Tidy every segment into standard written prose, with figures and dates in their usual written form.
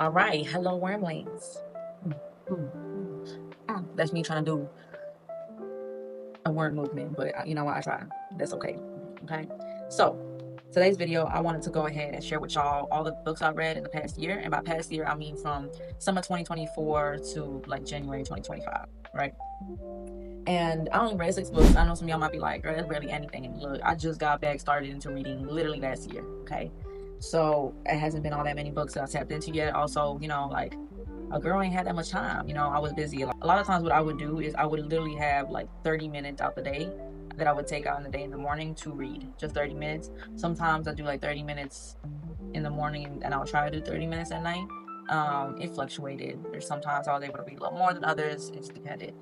All right, hello wormlings. That's me trying to do a word movement, but you know what? I try. That's okay. Okay. So today's video, I wanted to go ahead and share with y'all all the books I read in the past year, and by past year, I mean from summer 2024 to like January 2025, right? And I only read 6 books. I know some of y'all might be like, girl, that's barely anything. And look, I just got back started into reading literally last year. Okay. So it hasn't been all that many books that I tapped into yet. Also, like a girl ain't had that much time. I was busy. A lot of times what I would do is I would literally have like 30 minutes out the day that I would take out in the day in the morning to read. Just 30 minutes. Sometimes I do like 30 minutes in the morning and I'll try to do 30 minutes at night. It fluctuated. There's sometimes I was able to read a little more than others. It just depended.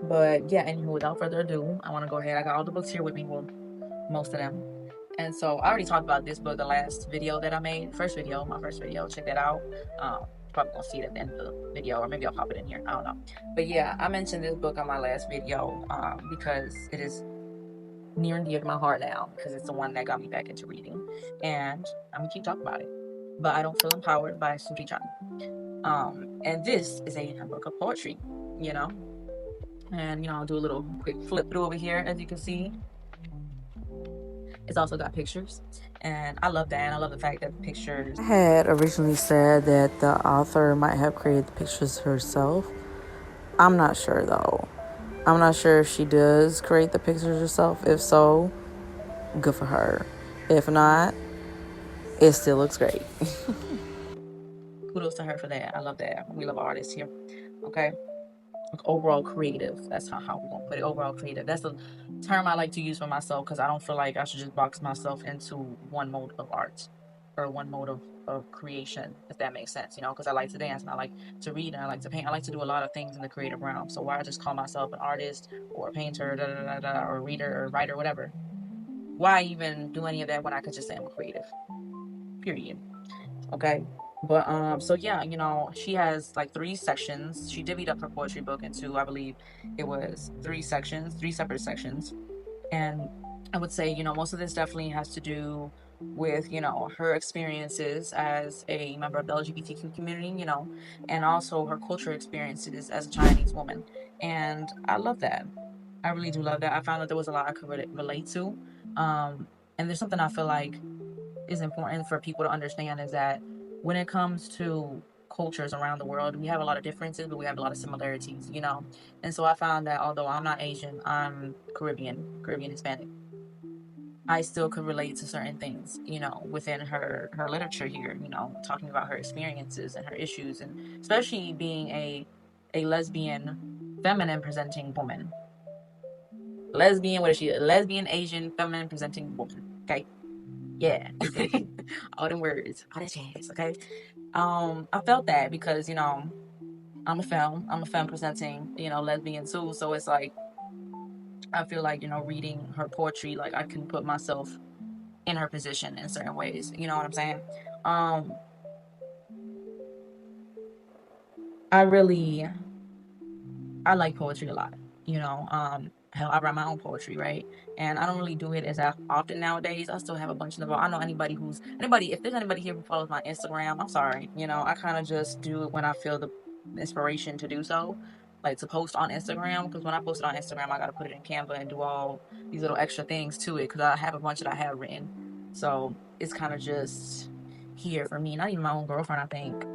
But yeah, anywho, without further ado, I want to go ahead. I got all the books here with me, well, most of them. And so I already talked about this book the last video that I made. My first video. Check that out. Probably gonna see it at the end of the video, or maybe I'll pop it in here. I don't know. But yeah, I mentioned this book on my last video because it is near and dear to my heart now, because it's the one that got me back into reading, and I'm gonna keep talking about it. But I Don't Feel Empowered by Snoozy Beats. And this is a book of poetry, you know. And I'll do a little quick flip through over here, as you can see. It's also got pictures, and I love that. And I love the fact that the pictures. I had originally said that the author might have created the pictures herself. I'm not sure though. I'm not sure if she does create the pictures herself. If so, good for her. If not, it still looks great. Kudos to her for that. I love that. We love artists here. Okay. Overall creative. That's how we're gonna put it. Overall creative. That's the term I like to use for myself, because I don't feel like I should just box myself into one mode of art or one mode of creation, if that makes sense. Because I like to dance and I like to read and I like to paint. I like to do a lot of things in the creative realm. So why I just call myself an artist or a painter, or a reader or writer, whatever? Why even do any of that when I could just say I'm a creative? Period. Okay. But so yeah, she has like 3 sections. She divvied up her poetry book into, I believe it was 3 sections, 3 separate sections. And I would say, most of this definitely has to do with, her experiences as a member of the LGBTQ community, and also her cultural experiences as a Chinese woman. And I love that. I really do love that. I found that there was a lot I could relate to. And there's something I feel like is important for people to understand, is that when it comes to cultures around the world, we have a lot of differences, but we have a lot of similarities. And so I found that although I'm not Asian, I'm Caribbean Hispanic, I still could relate to certain things, within her literature here, talking about her experiences and her issues, and especially being a lesbian, feminine presenting woman. Lesbian, what is she? A lesbian, Asian, feminine presenting woman. Okay. Yeah. All them words, all that jazz. Okay. I felt that because, I'm a film presenting, lesbian too. So it's like, I feel like, reading her poetry, like I can put myself in her position in certain ways. You know what I'm saying? Um, I really, I like poetry a lot, hell, I write my own poetry, right? And I don't really do it as often nowadays. I still have a bunch of them. I know if there's anybody here who follows my Instagram, I'm sorry. I kind of just do it when I feel the inspiration to do so, like to post on Instagram. Because when I post it on Instagram, I got to put it in Canva and do all these little extra things to it, because I have a bunch that I have written. So it's kind of just here for me. Not even my own girlfriend, I think,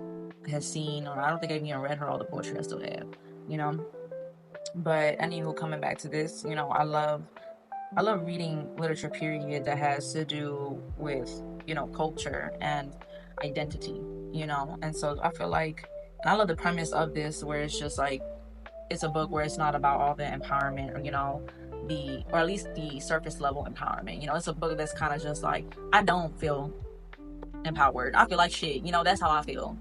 has seen, or I don't think I've even read her all the poetry I still have, you know. But anywho, coming back to this, I love reading literature, period, that has to do with, culture and identity, and so I feel like, and I love the premise of this, where it's just like, it's a book where it's not about all the empowerment, or or at least the surface level empowerment. It's a book that's kind of just like, I don't feel empowered, I feel like shit, that's how I feel,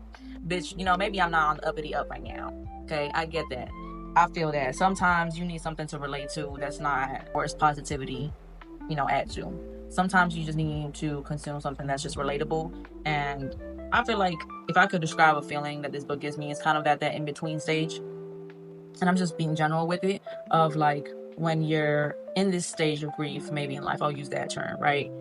bitch. Maybe I'm not on the uppity up right now. Okay, I get that. I feel that sometimes you need something to relate to that's not, or it's positivity, add to. Sometimes you just need to consume something that's just relatable. And I feel like, if I could describe a feeling that this book gives me, it's kind of that in between stage. And I'm just being general with it, of like, when you're in this stage of grief, maybe in life, I'll use that term, right?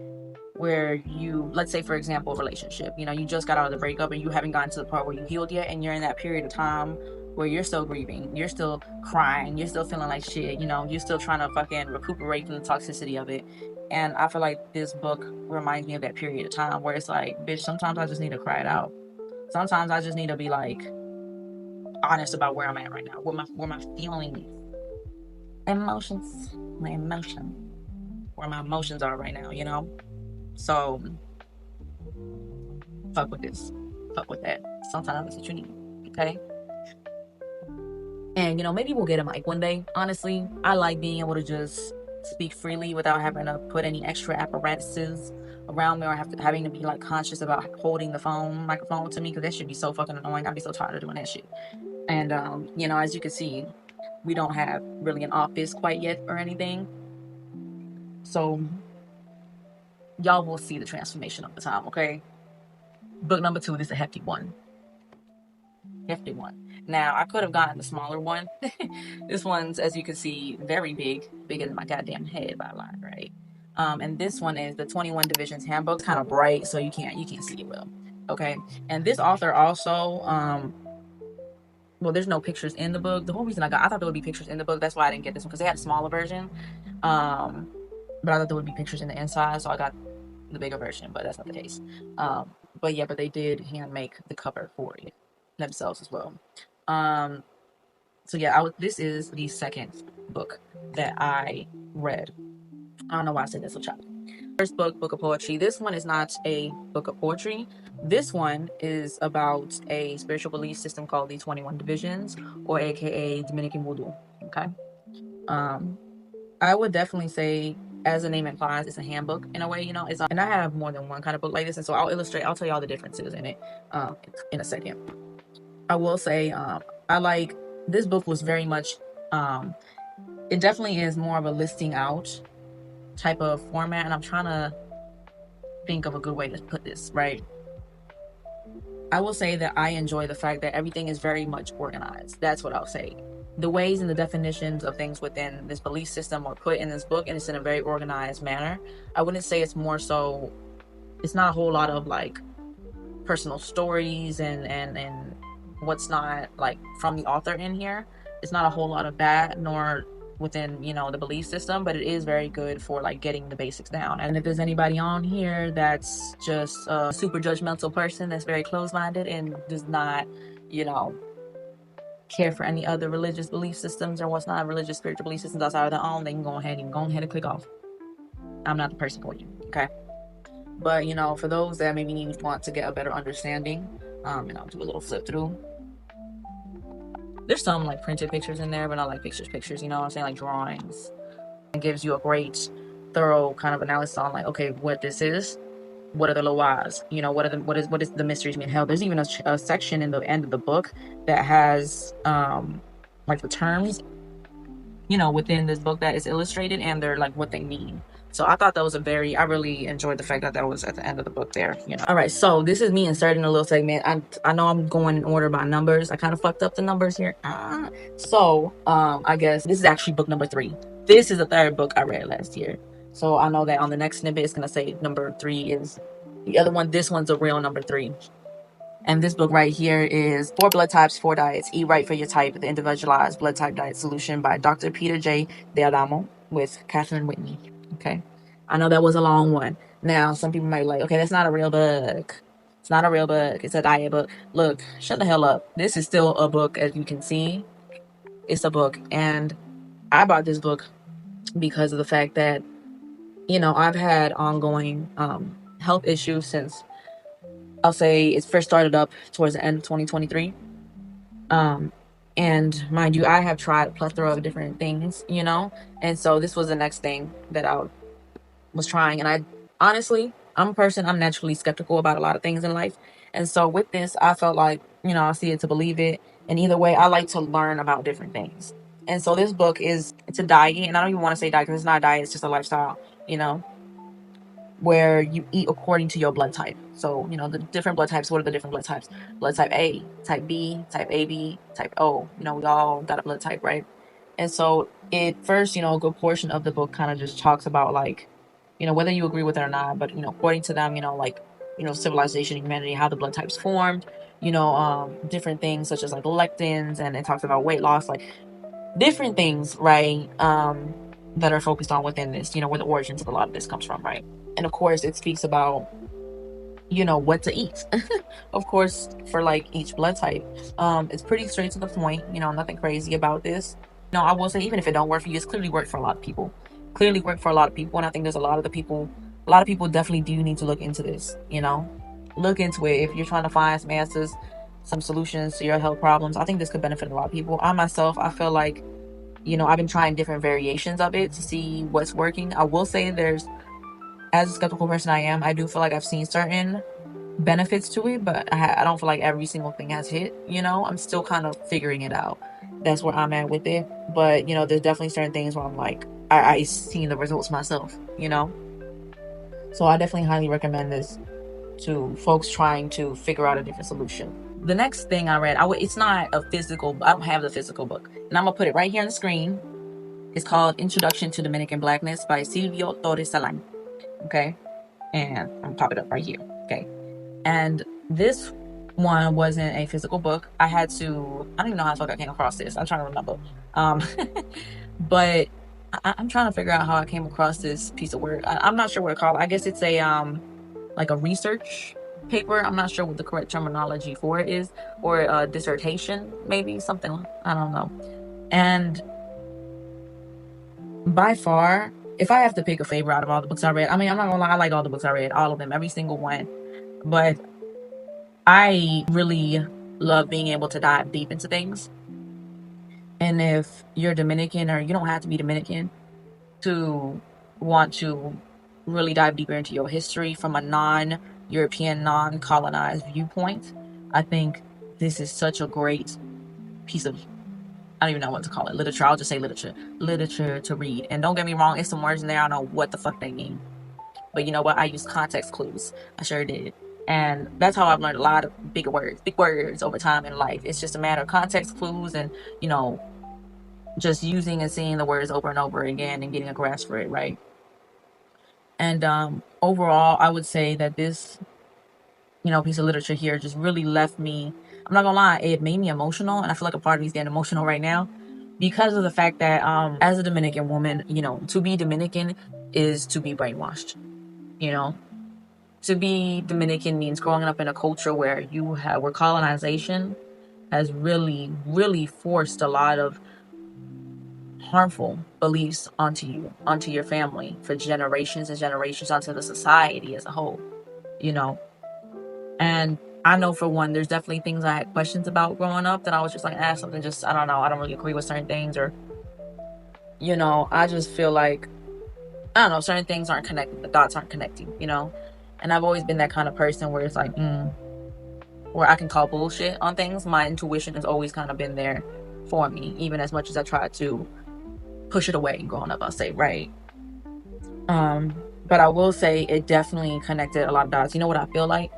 where you, let's say for example, a relationship, you just got out of the breakup and you haven't gotten to the part where you healed yet, and you're in that period of time where you're still grieving, you're still crying, you're still feeling like shit, you're still trying to fucking recuperate from the toxicity of it. And I feel like this book reminds me of that period of time where it's like, bitch, sometimes I just need to cry it out. Sometimes I just need to be like honest about where I'm at right now, where my feelings, emotions, my emotion, where my emotions are right now. So fuck with this, fuck with that. Sometimes that's what you need, okay? And maybe we'll get a mic one day. Honestly, I like being able to just speak freely without having to put any extra apparatuses around me, or having to be like conscious about holding the microphone to me, because that should be so fucking annoying. I'd be so tired of doing that shit. And as you can see, we don't have really an office quite yet or anything, so y'all will see the transformation of the time, okay? Book number 2, this is a hefty one. Now, I could have gotten the smaller one. This one's, as you can see, very bigger than my goddamn head by a lot, right? And this one is the 21 Divisions Handbook. It's kind of bright, so you can't see it well, okay? And this author also, well, there's no pictures in the book. The whole reason I thought there would be pictures in the book. That's why I didn't get this one, because they had a smaller version. But I thought there would be pictures in the inside, so I got the bigger version, but that's not the case. But they did hand make the cover for it themselves as well. So yeah, this is the second book that I read. I don't know why I said this so choppy. First book of poetry. This one is not a book of poetry. This one is about a spiritual belief system called the 21 Divisions, or aka Dominican Voodoo. Okay. I would definitely say, as the name implies, it's a handbook in a way. And I have more than one kind of book like this, and so I'll tell you all the differences in it in a second. I will say, I like this book. Was very much, it definitely is more of a listing out type of format, and I'm trying to think of a good way to put this, right? I will say that I enjoy the fact that everything is very much organized. That's what I'll say. The ways and the definitions of things within this belief system are put in this book, and it's in a very organized manner. I wouldn't say it's more so, it's not a whole lot of like personal stories and what's not like from the author in here. It's not a whole lot of that, nor within the belief system, but it is very good for like getting the basics down. And if there's anybody on here that's just a super judgmental person, that's very closed-minded and does not care for any other religious belief systems, or what's not religious spiritual belief systems outside of their own, they can go ahead and click off. I'm not the person for you, okay? But for those that maybe want to get a better understanding, and I'll do a little flip through. There's some like printed pictures in there, but not like pictures, you know what I'm saying, like drawings. It gives you a great, thorough kind of analysis on like, okay, what this is, what are the loas, what is the mysteries being held. There's even a section in the end of the book that has like the terms, within this book that is illustrated, and they're like what they mean. So I thought that was I really enjoyed the fact that was at the end of the book there. All right, so this is me inserting a little segment. I know I'm going in order by numbers. I kind of fucked up the numbers here. So I guess this is actually book number 3. This is the third book I read last year. So I know that on the next snippet it's gonna say number 3 is the other one. This one's a real number 3. And this book right here is 4 Blood Types, 4 Diets. Eat Right for Your Type, the Individualized Blood Type Diet Solution by Dr. Peter J. D'Adamo with Catherine Whitney. Okay. I know that was a long one. Now, some people might be like, okay, that's not a real book. It's not a real book. It's a diet book. Look, shut the hell up. This is still a book, as you can see. It's a book. And I bought this book because of the fact that, I've had ongoing health issues since, I'll say, it first started up towards the end of 2023. And mind you, I have tried a plethora of different things, and so this was the next thing that I was trying. And honestly, I'm naturally skeptical about a lot of things in life. And so with this, I felt like, I'll see it to believe it. And either way, I like to learn about different things. And so this book it's a diet, and I don't even want to say diet because it's not a diet, it's just a lifestyle, where you eat according to your blood type. So, the different blood types. What are the different blood types? Blood type A, type B, type AB, type O. We all got a blood type, right? And so it first, a good portion of the book kind of just talks about like whether you agree with it or not, but, according to them, like, civilization, humanity, how the blood types formed, different things such as like lectins, and it talks about weight loss, like different things, right? That are focused on within this, where the origins of a lot of this comes from, right? And of course, it speaks about, what to eat. Of course, for like each blood type. It's pretty straight to the point, nothing crazy about this. I will say, even if it don't work for you, it's clearly worked for a lot of people. Clearly worked for a lot of people. And I think there's a lot of people definitely do need to look into this, look into it. If you're trying to find some answers, some solutions to your health problems, I think this could benefit a lot of people. I myself, I feel like, I've been trying different variations of it to see what's working. I will say as a skeptical person I am, I do feel like I've seen certain benefits to it, but I don't feel like every single thing has hit. I'm still kind of figuring it out. That's where I'm at with it. But there's definitely certain things where I'm like, I seen the results myself. So I definitely highly recommend this to folks trying to figure out a different solution. The next thing I read, it's not a physical. I don't have the physical book, and I'm gonna put it right here on the screen. It's called Introduction to Dominican Blackness by Silvio Torres Salan. Okay, and I'm gonna pop it up right here. Okay. And this one wasn't a physical book. I don't even know how the fuck I came across this. I'm trying to remember. But I'm trying to figure out how I came across this piece of work. I'm not sure what it's called. I guess it's a like a research paper. I'm not sure what the correct terminology for it is, or a dissertation, maybe something. I don't know. And by far, if I have to pick a favorite out of all the books I read, I'm not gonna lie, I like all the books I read, all of them, every single one. But I really love being able to dive deep into things. And if you're Dominican, or you don't have to be Dominican to want to really dive deeper into your history from a non-European, non-colonized viewpoint, I think this is such a great piece of, I don't even know what to call it, literature. I'll just say literature to read. And don't get me wrong, it's some words in there I don't know what the fuck they mean. But you know what? I use context clues. I sure did. And that's how I've learned a lot of big words over time in life. It's just a matter of context clues and, just using and seeing the words over and over again and getting a grasp for it, right? And overall, I would say that this, piece of literature here just really left me, I'm not gonna lie, it made me emotional. And I feel like a part of me is getting emotional right now because of the fact that as a Dominican woman, to be Dominican is to be brainwashed, you know? To be Dominican means growing up in a culture where where colonization has really, really forced a lot of harmful beliefs onto you, onto your family, for generations and generations, onto the society as a whole, you know. And I know for one, there's definitely things I had questions about growing up that I was just like, something just, I don't know, I don't really agree with certain things, or, I just feel like, I don't know, certain things aren't connected, the dots aren't connecting, And I've always been that kind of person where it's like, where I can call bullshit on things. My intuition has always kind of been there for me, even as much as I tried to push it away growing up, I'll say, right? But I will say it definitely connected a lot of dots. You know what I feel like?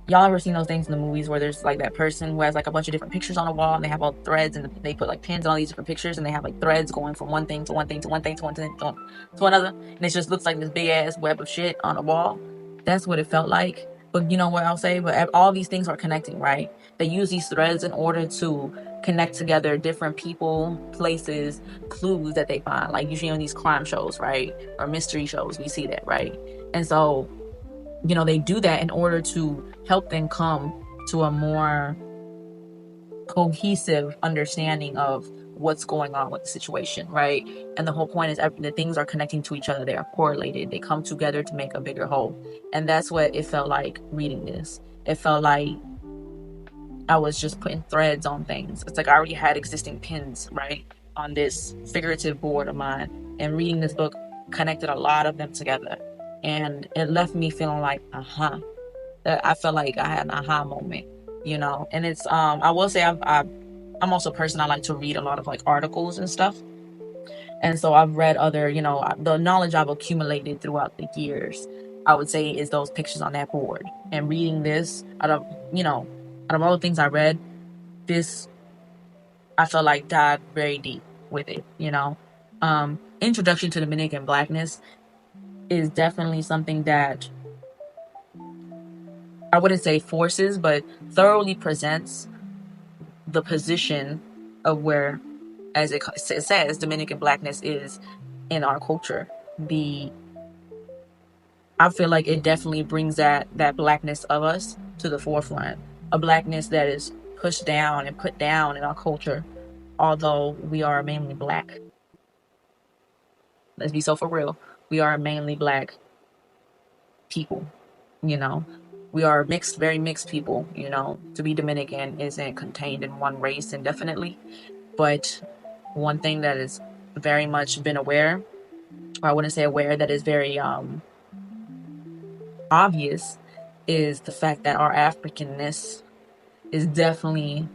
Y'all ever seen those things in the movies where there's like that person who has like a bunch of different pictures on a wall, and they have all threads, and they put like pins on all these different pictures, and they have like threads going from one thing to one thing to one thing to one thing to another, and it just looks like this big ass web of shit on a wall. That's what it felt like. But you know what I'll say? But all these things are connecting, right? They use these threads in order to connect together different people, places, clues that they find. Like usually on these crime shows, right? Or mystery shows, we see that, right? And so, they do that in order to help them come to a more cohesive understanding of what's going on with the situation, right? And the whole point is the things are connecting to each other. They are correlated. They come together to make a bigger whole. And that's what it felt like reading this. It felt like I was just putting threads on things. It's like I already had existing pins, right, on this figurative board of mine. And reading this book connected a lot of them together. And it left me feeling like, I felt like I had an aha moment, And it's, I will say I'm also a person, I like to read a lot of like articles and stuff. And so I've read other, the knowledge I've accumulated throughout the years, I would say, is those pictures on that board. And reading this, out of all the things I read, this, I felt like dived very deep with it, Introduction to Dominican Blackness is definitely something that I wouldn't say forces, but thoroughly presents the position of where, as it says, Dominican Blackness is in our culture. I feel like it definitely brings that Blackness of us to the forefront. A Blackness that is pushed down and put down in our culture, although we are mainly Black. Let's be so for real. We are mainly Black people, you know. We are mixed, very mixed people, you know. To be Dominican isn't contained in one race indefinitely. But one thing that is very much been aware, or I wouldn't say aware, that is very obvious, is the fact that our Africanness is definitely,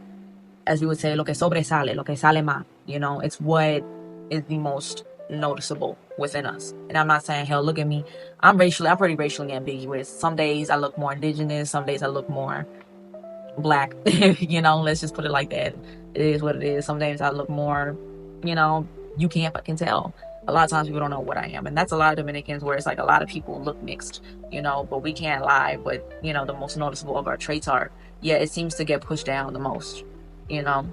as we would say, lo que sobresale, lo que sale más. You know, it's what is the most noticeable within us. And I'm not saying, hell, look at me. I'm pretty racially ambiguous. Some days I look more indigenous. Some days I look more Black. You know, let's just put it like that. It is what it is. Some days I look more, you know, you can't fucking tell. A lot of times people don't know what I am. And that's a lot of Dominicans, where it's like a lot of people look mixed, you know, but we can't lie. But, you know, the most noticeable of our traits are, yeah, it seems to get pushed down the most, you know.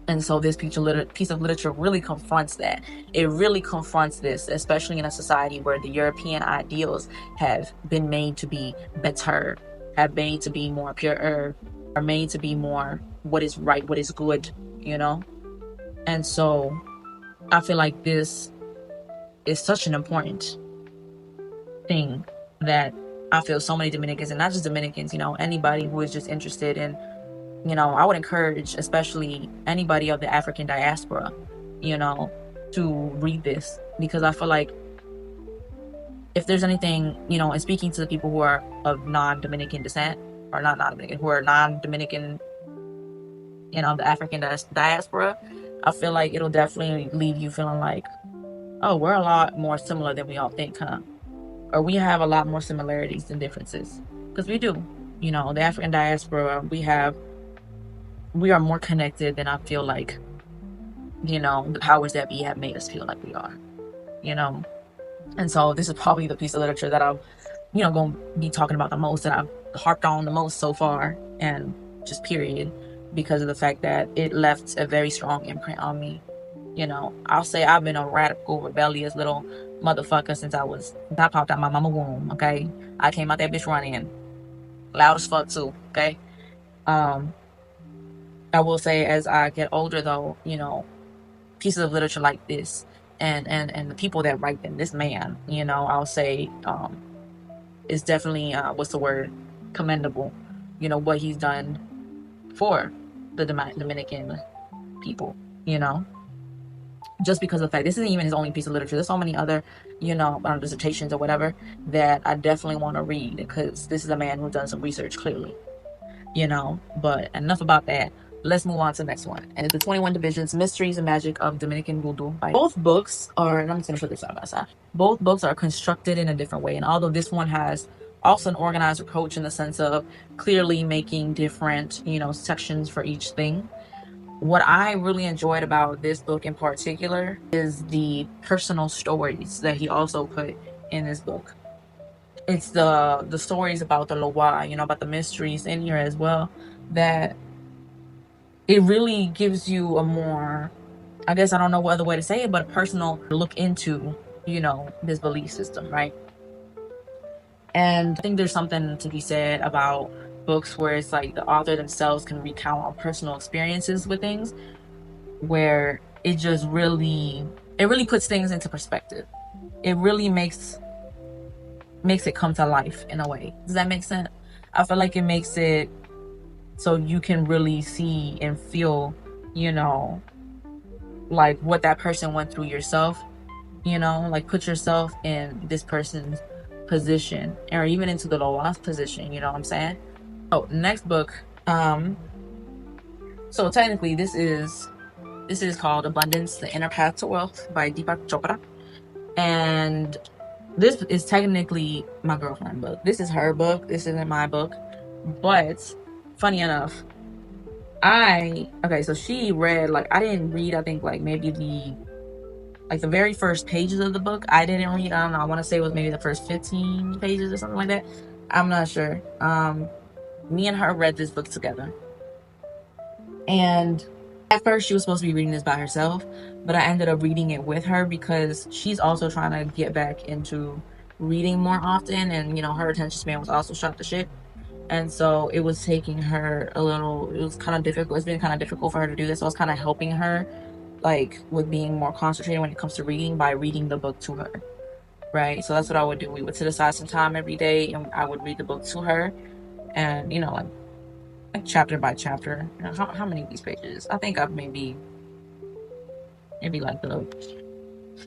And so this piece of literature really confronts that. It really confronts this, especially in a society where the European ideals have been made to be better, have made to be more pure, are made to be more what is right, what is good, you know? And so I feel like this is such an important thing that I feel so many Dominicans, and not just Dominicans, you know, anybody who is just interested in, you know, I would encourage, especially anybody of the African diaspora, you know, to read this, because I feel like if there's anything, you know, and speaking to the people who are of non-Dominican descent, or not non-Dominican, who are non-Dominican, you know, the African diaspora, I feel like it'll definitely leave you feeling like, oh, we're a lot more similar than we all think, huh? Or we have a lot more similarities than differences, because we do. You know, the African diaspora, we are more connected than I feel like, you know, the powers that be have made us feel like we are, you know. And so this is probably the piece of literature that I'm, you know, going to be talking about the most, that I've harped on the most so far, and just period, because of the fact that it left a very strong imprint on me. You know, I'll say I've been a radical, rebellious little motherfucker since I popped out my mama womb, okay? I came out that bitch running, loud as fuck too, okay? I will say, as I get older though, you know, pieces of literature like this, and the people that write them, this man, you know, I'll say, is definitely, what's the word, commendable. You know, what he's done for the Dominican people, you know, just because of the fact this isn't even his only piece of literature. There's so many other, you know, dissertations or whatever that I definitely want to read, because this is a man who's done some research, clearly, you know. But enough about that. Let's move on to the next one. And it's the 21 Divisions, Mysteries and Magic of Dominican Voodoo. Both books are, and I'm just going to put this side by side. Both books are constructed in a different way. And although this one has also an organized approach in the sense of clearly making different, you know, sections for each thing, what I really enjoyed about this book in particular is the personal stories that he also put in this book. It's the stories about the Loa, you know, about the mysteries in here as well, that it really gives you a more, I guess I don't know what other way to say it, but a personal look into, you know, this belief system, right? And I think there's something to be said about books where it's like the author themselves can recount on personal experiences with things, where it just really, it really puts things into perspective. It really makes it come to life in a way. Does that make sense? I feel like it makes it so you can really see and feel, you know, like what that person went through yourself, you know, like put yourself in this person's position, or even into the last position, you know what I'm saying? Oh, next book. So technically this is called Abundance, The Inner Path to Wealth by Deepak Chopra. And this is technically my girlfriend's book. This is her book. This isn't my book. But funny enough, so she read, like, I didn't read, I think, like maybe like the very first pages of the book, I didn't read. I don't know. I want to say it was maybe the first 15 pages or something like that. I'm not sure. Me and her read this book together. And at first she was supposed to be reading this by herself, but I ended up reading it with her because she's also trying to get back into reading more often, and her attention span was also shot to shit. And so it was taking her a little, it was kind of difficult. It's been kind of difficult for her to do this. So I was kind of helping her, like, with being more concentrated when it comes to reading by reading the book to her. Right. So that's what I would do. We would set aside some time every day and I would read the book to her. And, like chapter by chapter. How many of these pages? I think I've maybe like the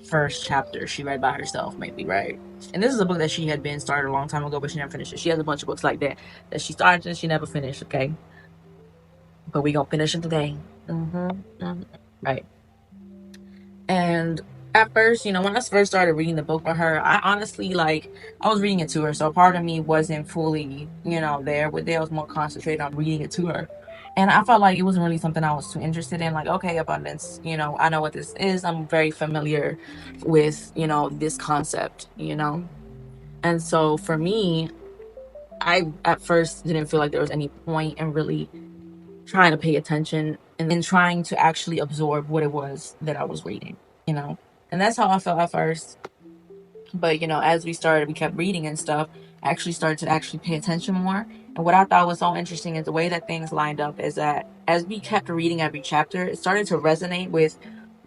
first chapter she read by herself, maybe, right? And this is a book that she had been started a long time ago, but she never finished it. She has a bunch of books like that she started and she never finished, okay? But we gonna finish it today. Right. And at first, when I first started reading the book with her, I honestly, like, I was reading it to her, so part of me wasn't fully, there with it. I was more concentrated on reading it to her. And I felt like it wasn't really something I was too interested in. Like, okay, abundance, I know what this is. I'm very familiar with, this concept, And so for me, I at first didn't feel like there was any point in really trying to pay attention and then trying to actually absorb what it was that I was reading, And that's how I felt at first. But, as we kept reading and stuff, I actually started to actually pay attention more. And what I thought was so interesting is the way that things lined up is that as we kept reading every chapter, it started to resonate with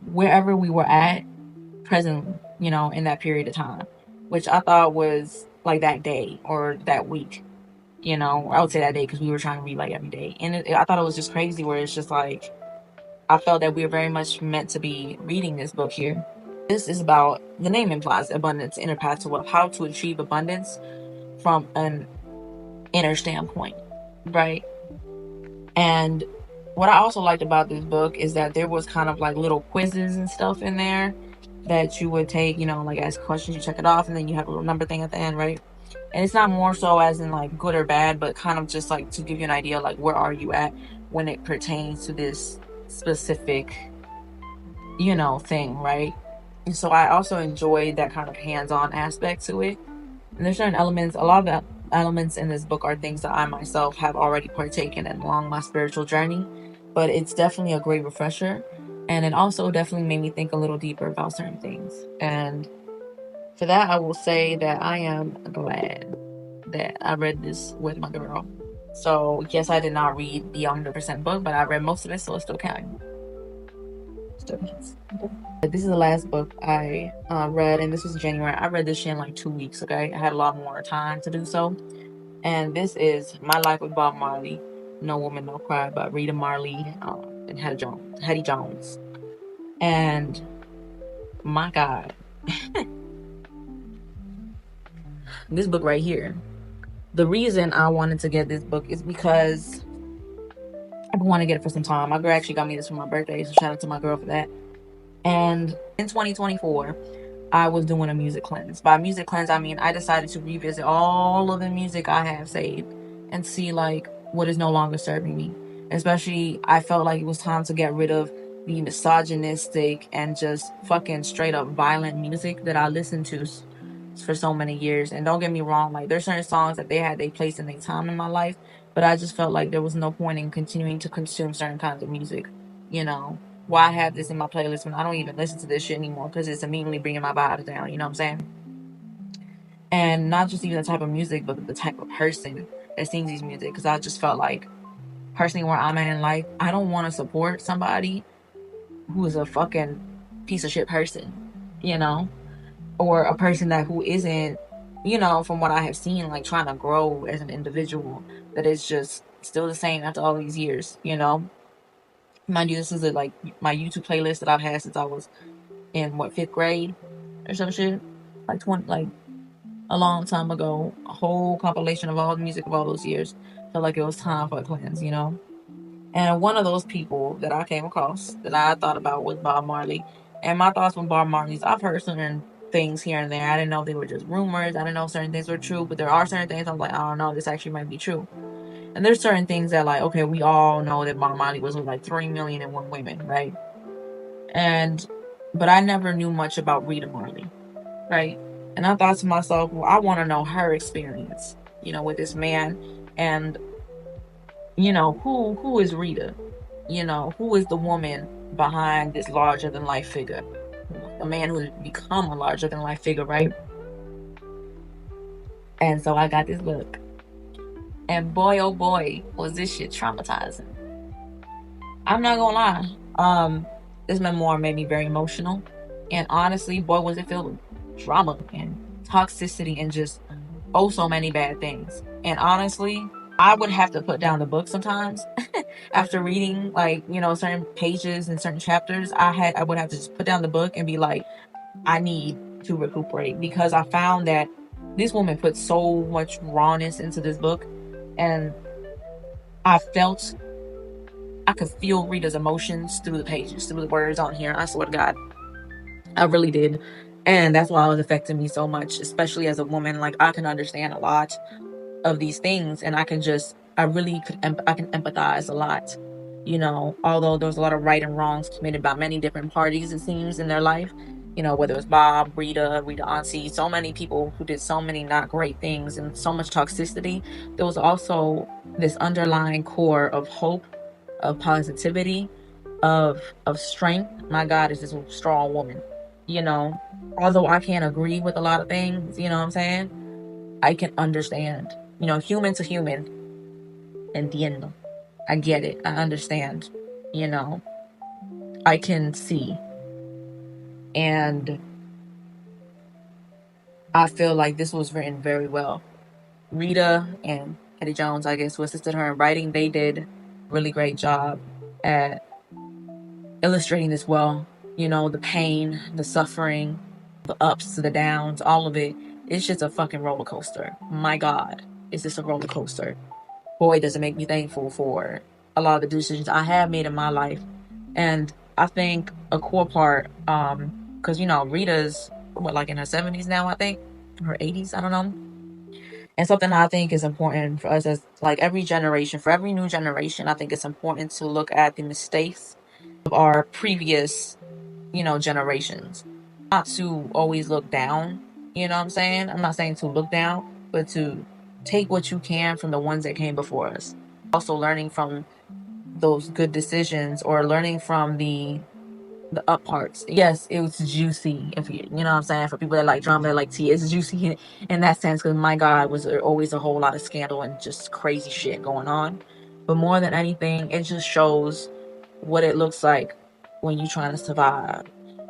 wherever we were at presently, in that period of time, which I thought was like that day or that week. I would say that day because we were trying to read like every day. And I thought it was just crazy where it's just like, I felt that we were very much meant to be reading this book here. This is about, the name implies abundance, inner path to wealth, how to achieve abundance from an inner standpoint, right? And what I also liked about this book is that there was kind of like little quizzes and stuff in there that you would take, like ask questions, you check it off, and then you have a little number thing at the end, right? And it's not more so as in like good or bad, but kind of just like to give you an idea, like where are you at when it pertains to this specific, thing, right? And so I also enjoyed that kind of hands-on aspect to it. And there's certain elements, a lot of the elements in this book are things that I myself have already partaken in along my spiritual journey, but it's definitely a great refresher. And it also definitely made me think a little deeper about certain things. And for that, I will say that I am glad that I read this with my girl. So yes, I did not read the 100% book, but I read most of it, so it's still counting. Still counts. This is the last book I read, and this was January. I read this shit in like 2 weeks, okay? I had a lot more time to do so. And this is My Life with Bob Marley, No Woman, No Cry, by Rita Marley and Hattie Jones. And my God, this book right here. The reason I wanted to get this book is because I've been wanting to get it for some time. My girl actually got me this for my birthday, so shout out to my girl for that. And in 2024, I was doing a music cleanse. By music cleanse, I mean I decided to revisit all of the music I have saved and see like what is no longer serving me. Especially, I felt like it was time to get rid of the misogynistic and just fucking straight up violent music that I listened to for so many years. And don't get me wrong, like there's certain songs that they placed in their time in my life, but I just felt like there was no point in continuing to consume certain kinds of music, why have this in my playlist when I don't even listen to this shit anymore because it's immediately bringing my vibes down, you know what I'm saying? And not just even the type of music, but the type of person that sings these music, because I just felt like, personally, where I'm at in life, I don't want to support somebody who is a fucking piece of shit person, or a person who isn't, from what I have seen, like trying to grow as an individual, that is just still the same after all these years, Mind you, this is like my YouTube playlist that I've had since I was in 5th grade or some shit, like a long time ago. A whole compilation of all the music of all those years. Felt like it was time for a cleanse, And one of those people that I came across that I thought about was Bob Marley. And my thoughts on Bob Marley's, I've heard certain things here and there. I didn't know if they were just rumors. I didn't know if certain things were true, but there are certain things I'm like, I don't know, this actually might be true. And there's certain things that, like, okay, we all know that Bob Marley was with like 3 million and one women, right? And but I never knew much about Rita Marley, right? And I thought to myself, well, I want to know her experience, with this man, and who is Rita? Who is the woman behind this larger than life figure? A man who's become a larger than life figure, right? And so I got this book, and boy, oh boy, was this shit traumatizing. I'm not gonna lie. This memoir made me very emotional, and honestly, boy, was it filled with drama and toxicity and just so many bad things. And honestly, I would have to put down the book sometimes after reading, like, certain pages and certain chapters. I would have to just put down the book and be like, I need to recuperate, because I found that this woman put so much rawness into this book, and I could feel Rita's emotions through the pages, through the words on here. I swear to God, I really did. And that's why it was affecting me so much, especially as a woman. Like, I can understand a lot of these things, and I can empathize a lot. Although there's a lot of right and wrongs committed by many different parties, it seems, in their life. Whether it's Bob, Rita Auntie, so many people who did so many not great things and so much toxicity. There was also this underlying core of hope, of positivity, of strength. My God, is this a strong woman. Although I can't agree with a lot of things, you know what I'm saying? I can understand, human to human. Entiendo. I get it. I understand. I can see. And I feel like this was written very well. Rita and Eddie Jones, I guess, who assisted her in writing, they did a really great job at illustrating this well. The pain, the suffering, the ups, the downs, all of it. It's just a fucking roller coaster. My God, is this a roller coaster? Boy, does it make me thankful for a lot of the decisions I have made in my life. And I think a core part, because Rita's like in her 70s now, I think, her 80s, I don't know. And something I think is important for us as like every generation, for every new generation, I think it's important to look at the mistakes of our previous, generations. Not to always look down, you know what I'm saying? I'm not saying to look down, but to take what you can from the ones that came before us. Also learning from those good decisions, or learning from the up parts. Yes, it was juicy. If you know what I'm saying, for people that like drama, that like tea, it's juicy in that sense. Because my God, was there always a whole lot of scandal and just crazy shit going on. But more than anything, it just shows what it looks like when you're trying to survive,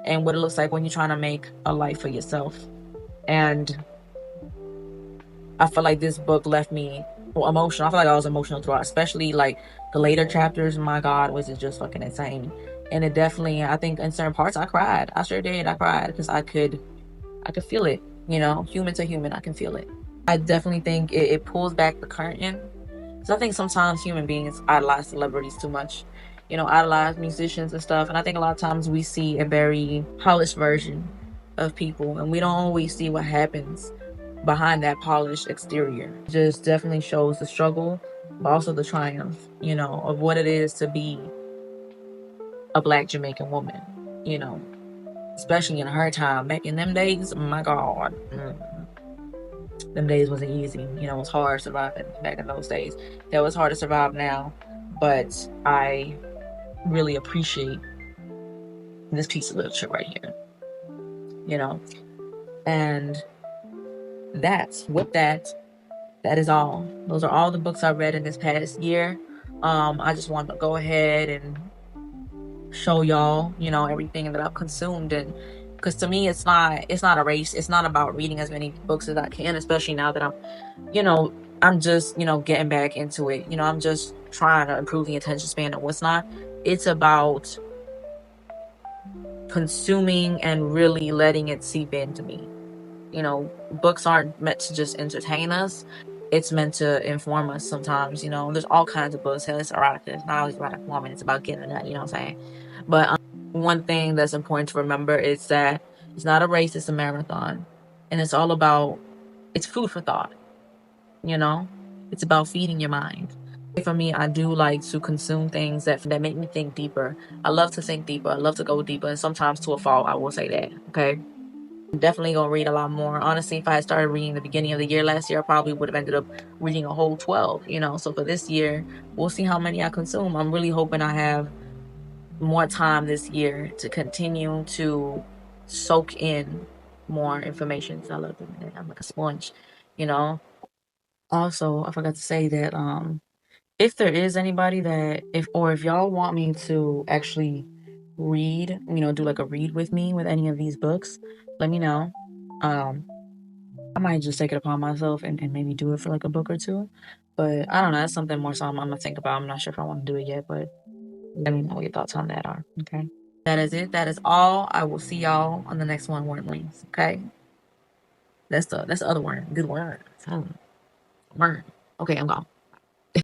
and what it looks like when you're trying to make a life for yourself. And I feel like this book left me emotional. I feel like I was emotional throughout, especially like the later chapters. My God, was it just fucking insane. And it definitely, I think in certain parts I cried. I sure did. I cried because I could feel it, human to human. I can feel it. I definitely think it pulls back the curtain. Because I think sometimes human beings idolize celebrities too much, idolize musicians and stuff. And I think a lot of times we see a very polished version of people, and we don't always see what happens behind that polished exterior. Just definitely shows the struggle, but also the triumph, of what it is to be a Black Jamaican woman, especially in her time. Back in them days, my God, them days wasn't easy. It was hard surviving back in those days. That was hard to survive now, but I really appreciate this piece of literature right here, and that is all. Those are all the books I read in this past year. I just wanted to go ahead and show y'all, everything that I've consumed. And because to me, it's not a race. It's not about reading as many books as I can, especially now that I'm just, getting back into it. I'm just trying to improve the attention span and what's not. It's about consuming and really letting it seep into me. Books aren't meant to just entertain us. It's meant to inform us sometimes. There's all kinds of books. Hell, it's erotic. It's not always erotic woman. It's about getting that, you know what I'm saying? But one thing that's important to remember is that it's not a race, it's a marathon. And it's food for thought. It's about feeding your mind. For me, I do like to consume things that make me think deeper. I love to think deeper. I love to go deeper, and sometimes to a fault. I will say that. Okay. I'm definitely gonna read a lot more. Honestly, if I had started reading the beginning of the year last year, I probably would have ended up reading a whole 12. So for this year, we'll see how many I consume. I'm really hoping I have more time this year to continue to soak in more information. I love doing that. I'm like a sponge, you know. Also, I forgot to say that if there is anybody that if y'all want me to actually read, do like a read with me with any of these books, let me know. Um I might just take it upon myself and maybe do it for like a book or two. But I don't know, that's something more so I'm gonna think about. I'm not sure if I want to do it yet, but let me know what your thoughts on that are. Okay. That is it. That is all. I will see y'all on the next one, Wormlings. Okay. That's the other word. Good word. Word. Okay, I'm gone.